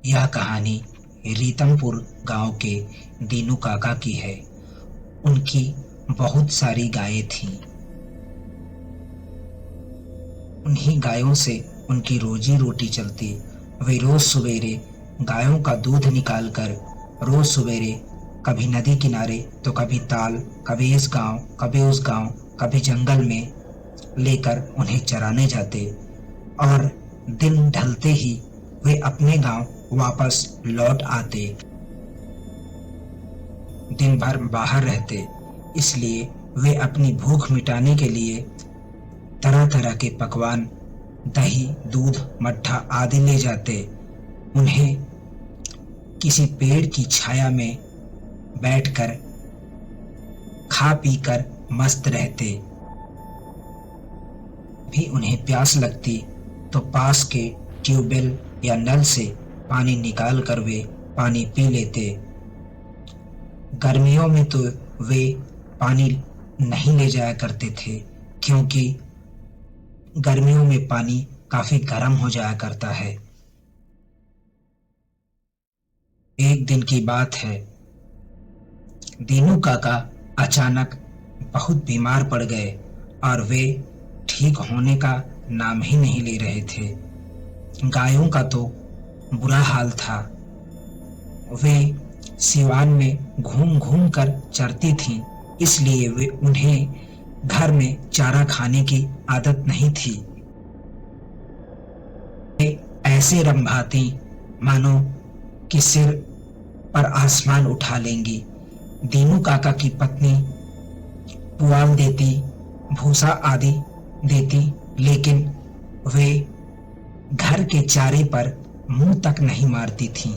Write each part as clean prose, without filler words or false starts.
यह कहानी रीतमपुर गांव के दीनू काका की है। उनकी बहुत सारी गायें थीं। उन्हीं गायों से उनकी रोजी रोटी चलती। वे रोज सवेरे गायों का दूध निकालकर रोज सवेरे कभी नदी किनारे तो कभी ताल, कभी इस गांव, कभी उस गांव, कभी जंगल में लेकर उन्हें चराने जाते और दिन ढलते ही वे अपने गांव वापस लौट आते। दिन भर बाहर रहते, इसलिए वे अपनी भूख मिटाने के लिए तरह तरह के पकवान, दही, दूध, मट्ठा आदि ले जाते। उन्हें किसी पेड़ की छाया में बैठकर खा पीकर मस्त रहते। भी उन्हें प्यास लगती तो पास के ट्यूबवेल या नल से पानी निकाल कर वे पानी पी लेते। गर्मियों में तो वे पानी नहीं ले जाया करते थे, क्योंकि गर्मियों में पानी काफी गर्म हो जाया करता है। एक दिन की बात है, दीनू काका अचानक बहुत बीमार पड़ गए और वे ठीक होने का नाम ही नहीं ले रहे थे। गायों का तो बुरा हाल था। वे सिवान में घूम घूम कर चरती थीं, इसलिए वे उन्हें घर में चारा खाने की आदत नहीं थी। वे ऐसे रंभाती मानो कि सिर पर आसमान उठा लेंगी। दीनू काका की पत्नी पुआल देती, भूसा आदि देती, लेकिन वे घर के चारे पर मुंह तक नहीं मारती थीं।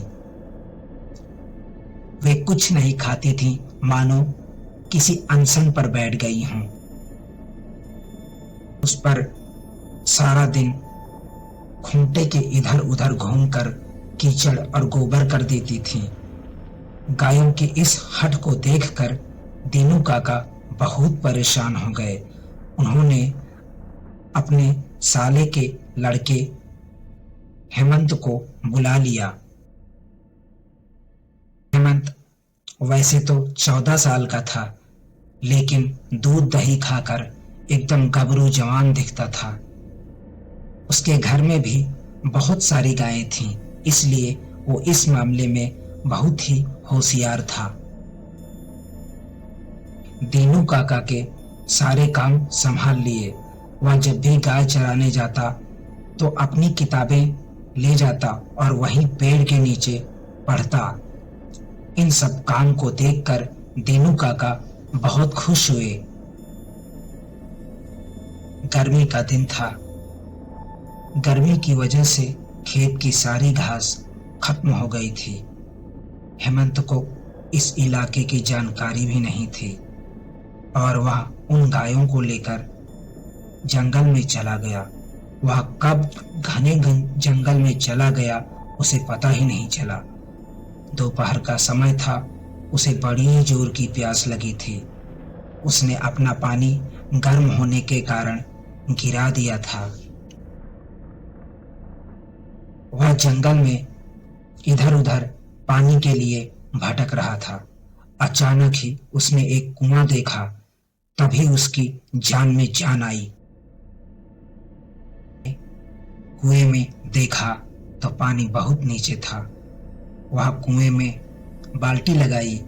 वे कुछ नहीं खाती थीं, मानो किसी अनशन पर बैठ गई हों। उस पर सारा दिन खूंटे के इधर उधर घूमकर कीचड़ और गोबर कर देती थीं। गायों की इस हट को देखकर दीनू काका बहुत परेशान हो गए। उन्होंने अपने साले के लड़के हेमंत को बुला लिया। हेमंत वैसे तो 14 साल का था, लेकिन दूध दही खाकर एकदम गबरू जवान दिखता था। उसके घर में भी बहुत सारी गायें थीं, इसलिए वो इस मामले में बहुत ही होशियार था। दीनू काका के सारे काम संभाल लिए। वह जब भी गाय चराने जाता तो अपनी किताबें ले जाता और वहीं पेड़ के नीचे पढ़ता। इन सब काम को देखकर दीनू काका बहुत खुश हुए। गर्मी का दिन था। गर्मी की वजह से खेत की सारी घास खत्म हो गई थी। हेमंत को इस इलाके की जानकारी भी नहीं थी और वह उन गायों को लेकर जंगल में चला गया। वह कब घने जंगल में चला गया उसे पता ही नहीं चला। दोपहर का समय था। उसे बड़ी जोर की प्यास लगी थी। उसने अपना पानी गर्म होने के कारण गिरा दिया था। वह जंगल में इधर उधर पानी के लिए भटक रहा था। अचानक ही उसने एक कुआं देखा। तभी उसकी जान में जान आई। कुएं में देखा तो पानी बहुत नीचे था। वह कुएं में बाल्टी लगाई,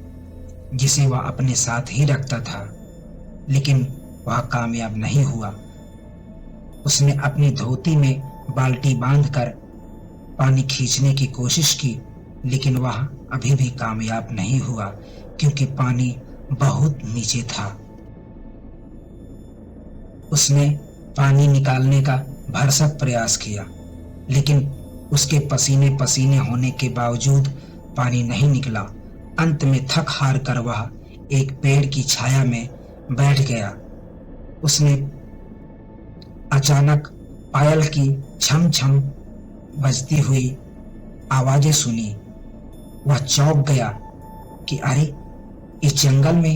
जिसे वह अपने साथ ही रखता था, लेकिन वह कामयाब नहीं हुआ। उसने अपनी धोती में बाल्टी बांधकर पानी खींचने की कोशिश की, लेकिन वह अभी भी कामयाब नहीं हुआ, क्योंकि पानी बहुत नीचे था। उसने पानी निकालने का भरसक प्रयास किया, लेकिन उसके पसीने पसीने होने के बावजूद पानी नहीं निकला। अंत में थक हार कर वह एक पेड़ की छाया में बैठ गया। उसने अचानक पायल की छम छम बजती हुई आवाजें सुनी। वह चौंक गया कि अरे, इस जंगल में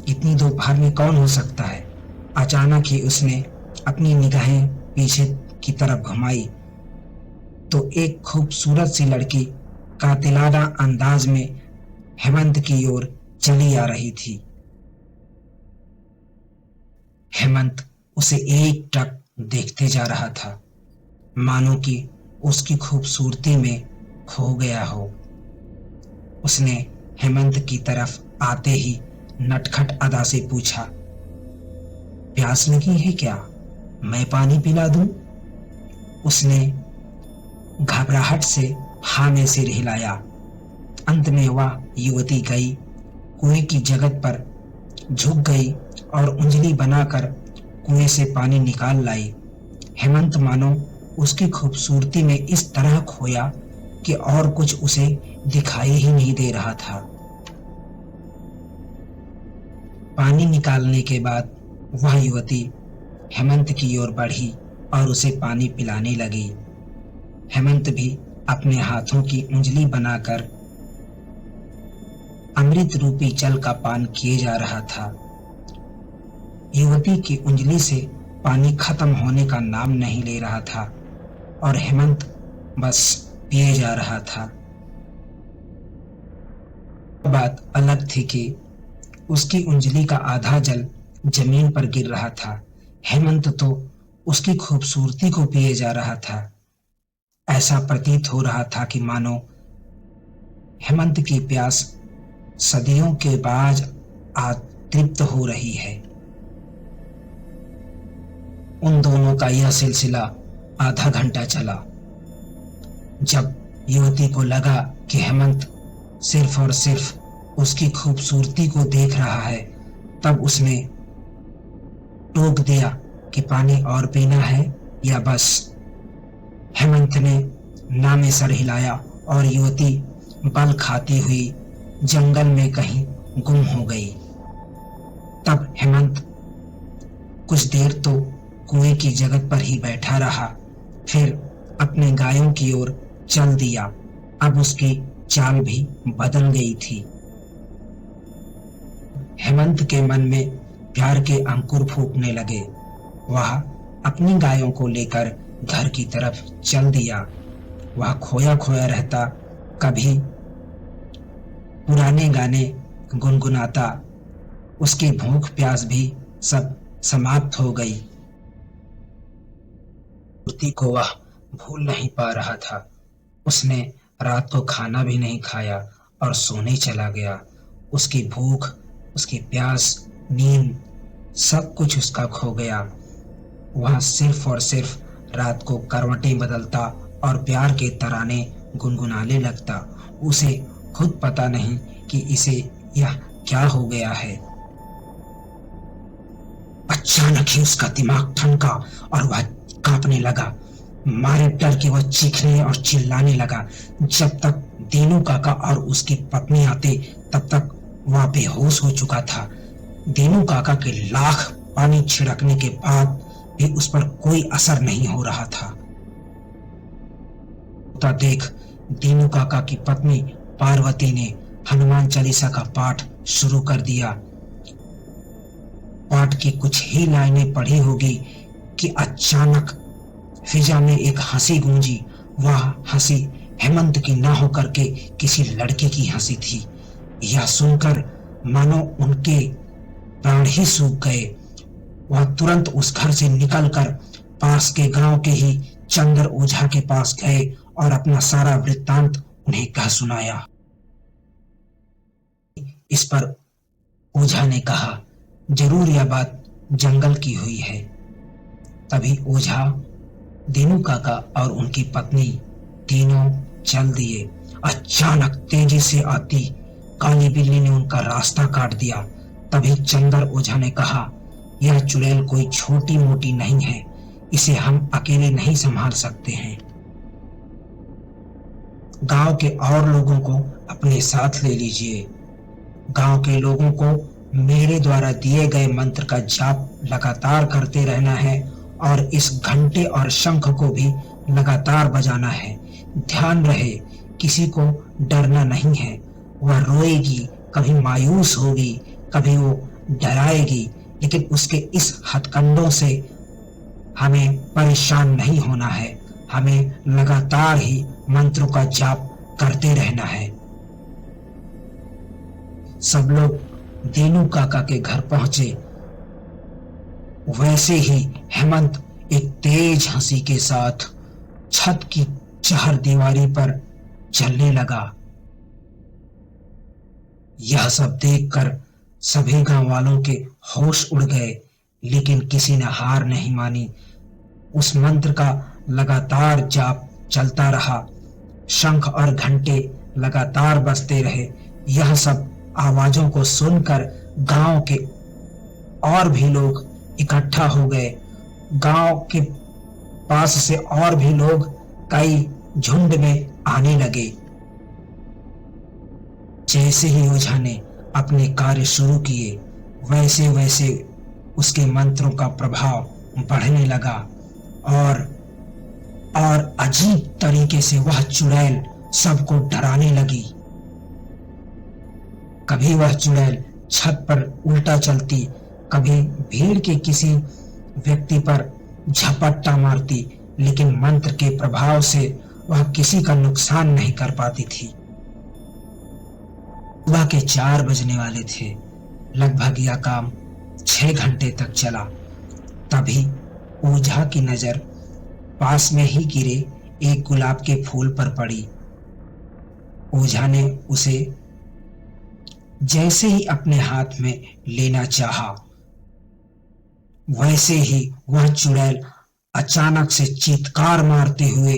इतनी दोपहर में कौन हो सकता है। अचानक ही उसने अपनी निगाहें पीछे की तरफ घुमाई तो एक खूबसूरत सी लड़की कातिलाना अंदाज में हेमंत की ओर चली आ रही थी। हेमंत उसे एक टक देखते जा रहा था, मानो कि उसकी खूबसूरती में खो गया हो। उसने हेमंत की तरफ आते ही नटखट अदा से पूछा, प्यास लगी है क्या? मैं पानी पिला दूं? उसने घबराहट से हाँ में सिर हिलाया। अंत में वह युवती गई, कुएं की जगह पर झुक गई और उंगली बनाकर कुएं से पानी निकाल लाई। हेमंत मानो उसकी खूबसूरती में इस तरह खोया कि और कुछ उसे दिखाई ही नहीं दे रहा था। पानी निकालने के बाद वह युवती हेमंत की ओर बढ़ी और उसे पानी पिलाने लगी। हेमंत भी अपने हाथों की उंगली बनाकर अमृत रूपी जल का पान किए जा रहा था। युवती की उंगली से पानी खत्म होने का नाम नहीं ले रहा था और हेमंत बस पिए जा रहा था। बात अलग थी कि उसकी उंगली का आधा जल जमीन पर गिर रहा था। हेमंत तो उसकी खूबसूरती को पिए जा रहा था। ऐसा प्रतीत हो रहा था कि मानो हेमंत की प्यास सदियों के बाद आज तृप्त हो रही है। उन दोनों का यह सिलसिला आधा घंटा चला। जब युवती को लगा कि हेमंत सिर्फ और सिर्फ उसकी खूबसूरती को देख रहा है, तब उसने टोक दिया कि पानी और पीना है या बस। हेमंत ने ना में सर हिलाया और युवती बल खाती हुई जंगल में कहीं गुम हो गई। तब हेमंत कुछ देर तो कुएं की जगह पर ही बैठा रहा, फिर अपने गायों की ओर चल दिया। अब उसकी चाल भी बदल गई थी। हेमंत के मन में प्यार के अंकुर फूटने लगे। वह अपनी गायों को लेकर घर की तरफ चल दिया। वह खोया खोया रहता, कभी पुराने गाने गुनगुनाता। उसकी भूख प्यास भी सब समाप्त हो गई। मूर्ति को वह भूल नहीं पा रहा था। उसने रात को खाना भी नहीं खाया और सोने चला गया। उसकी भूख, उसकी प्यास, नींद, सब कुछ उसका खो गया। वह सिर्फ और सिर्फ रात को करवटें बदलता और प्यार के तराने गुनगुनाने लगता। उसे खुद पता नहीं कि इसे यह क्या हो गया है। अचानक ही उसका दिमाग ठनका और वह कांपने लगा। मारे डर के वह चीखने और चिल्लाने लगा। जब तक दीनू काका और उसकी पत्नी आते, तब तक वह बेहोश हो चुका था। दीनू काका के लाख पानी छिड़कने के बाद भी उस पर कोई असर नहीं हो रहा था। तो देख दीनू काका की पत्नी पार्वती ने हनुमान चालीसा का पाठ शुरू कर दिया। पाठ की कुछ ही लाइनें पढ़ी होगी कि अचानक फिजा में एक हंसी गूंजी। वह हंसी हेमंत की ना होकर के किसी लड़के की हंसी थी। यह सुनकर मानो उनके प्राण ही सूख गए। वह तुरंत उस घर से निकलकर पास के गांव के ही चंद्र ओझा के पास गए और अपना सारा वृत्तांत उन्हें कह सुनाया। इस पर ओझा ने कहा, जरूर यह बात जंगल की हुई है। तभी ओझा, दीनू काका और उनकी पत्नी तीनों चल दिए। अचानक तेजी से आती काली बिल्ली ने उनका रास्ता काट दिया। तभी चंद्र ओझा ने कहा, यह चुड़ैल कोई छोटी मोटी नहीं है, इसे हम अकेले नहीं संभाल सकते हैं। गांव के और लोगों को अपने साथ ले लीजिए। गांव के लोगों को मेरे द्वारा दिए गए मंत्र का जाप लगातार करते रहना है और इस घंटे और शंख को भी लगातार बजाना है। ध्यान रहे, किसी को डरना नहीं है। वह रोएगी, कभी मायूस होगी, कभी वो डराएगी, लेकिन उसके इस हथकंडों से हमें परेशान नहीं होना है। हमें लगातार ही मंत्रों का जाप करते रहना है। सब लोग दीनू काका के घर पहुंचे। वैसे ही हेमंत एक तेज हंसी के साथ छत की चार दीवारी पर चलने लगा। यह सब देखकर सभी गांव वालों के होश उड़ गए, लेकिन किसी ने हार नहीं मानी। उस मंत्र का लगातार जाप चलता रहा। शंख और घंटे लगातार बजते रहे। यह सब आवाजों को सुनकर गांव के और भी लोग इकट्ठा हो गए। गांव के पास से और भी लोग कई झुंड में आने लगे। जैसे ही ओझा ने अपने कार्य शुरू किए, वैसे वैसे उसके मंत्रों का प्रभाव बढ़ने लगा और अजीब तरीके से वह चुड़ैल सबको डराने लगी। कभी वह चुड़ैल छत पर उल्टा चलती, कभी भीड़ के किसी व्यक्ति पर झपट्टा मारती, लेकिन मंत्र के प्रभाव से वह किसी का नुकसान नहीं कर पाती थी। सुबह के 4 बजने वाले थे। लगभग यह काम 6 घंटे तक चला। तभी ओझा की नजर पास में ही गिरे एक गुलाब के फूल पर पड़ी। ओझा ने उसे जैसे ही अपने हाथ में लेना चाहा, वैसे ही वह चुड़ैल अचानक से चीत्कार मारते हुए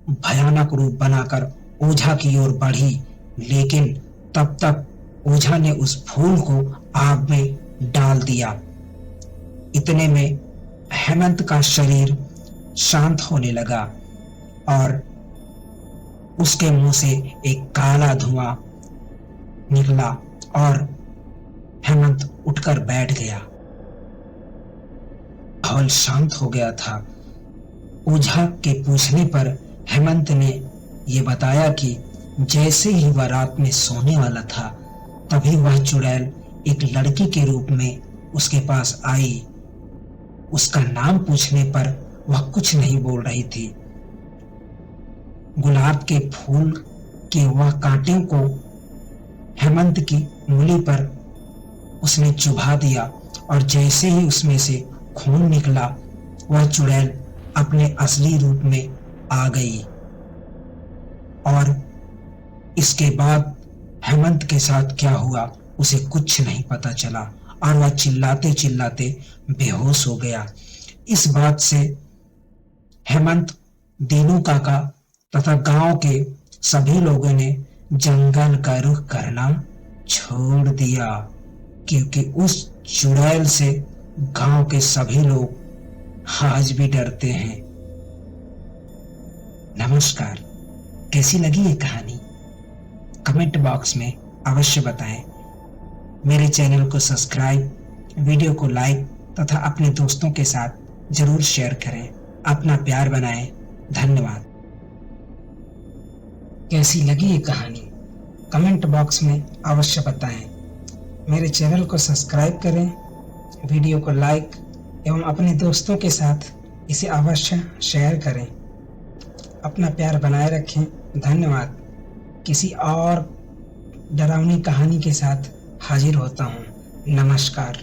भयानक रूप बनाकर ओझा की ओर बढ़ी। लेकिन तब तक ओझा ने उस फूल को आग में डाल दिया। इतने में हेमंत का शरीर शांत होने लगा और उसके मुंह से एक काला धुआं निकला और हेमंत उठकर बैठ गया। माहौल शांत हो गया था। ओझा के पूछने पर हेमंत ने यह बताया कि जैसे ही वह रात में सोने वाला था, तभी वह चुड़ैल एक लड़की के रूप में उसके पास आई। उसका नाम पूछने पर वह कुछ नहीं बोल रही थी। गुलाब के फूल के वह कांटे को हेमंत की उंगली पर उसने चुभा दिया और जैसे ही उसमें से खून निकला, वह चुड़ैल अपने असली रूप में आ गई। और इसके बाद हेमंत के साथ क्या हुआ उसे कुछ नहीं पता चला और वह चिल्लाते चिल्लाते बेहोश हो गया। इस बात से हेमंत, दीनू काका तथा गांव के सभी लोगों ने जंगल का रुख करना छोड़ दिया, क्योंकि उस चुड़ैल से गांव के सभी लोग आज भी डरते हैं। नमस्कार, कैसी लगी ये कहानी? कमेंट बॉक्स में अवश्य बताएं। मेरे चैनल को सब्सक्राइब, वीडियो को लाइक तथा अपने दोस्तों के साथ जरूर शेयर करें। अपना प्यार बनाएं। धन्यवाद। कैसी लगी ये कहानी? कमेंट बॉक्स में अवश्य बताएं। मेरे चैनल को सब्सक्राइब करें, वीडियो को लाइक एवं अपने दोस्तों के साथ इसे अवश्य शेयर करें। अपना प्यार बनाए रखें। धन्यवाद। किसी और डरावनी कहानी के साथ हाजिर होता हूँ। नमस्कार।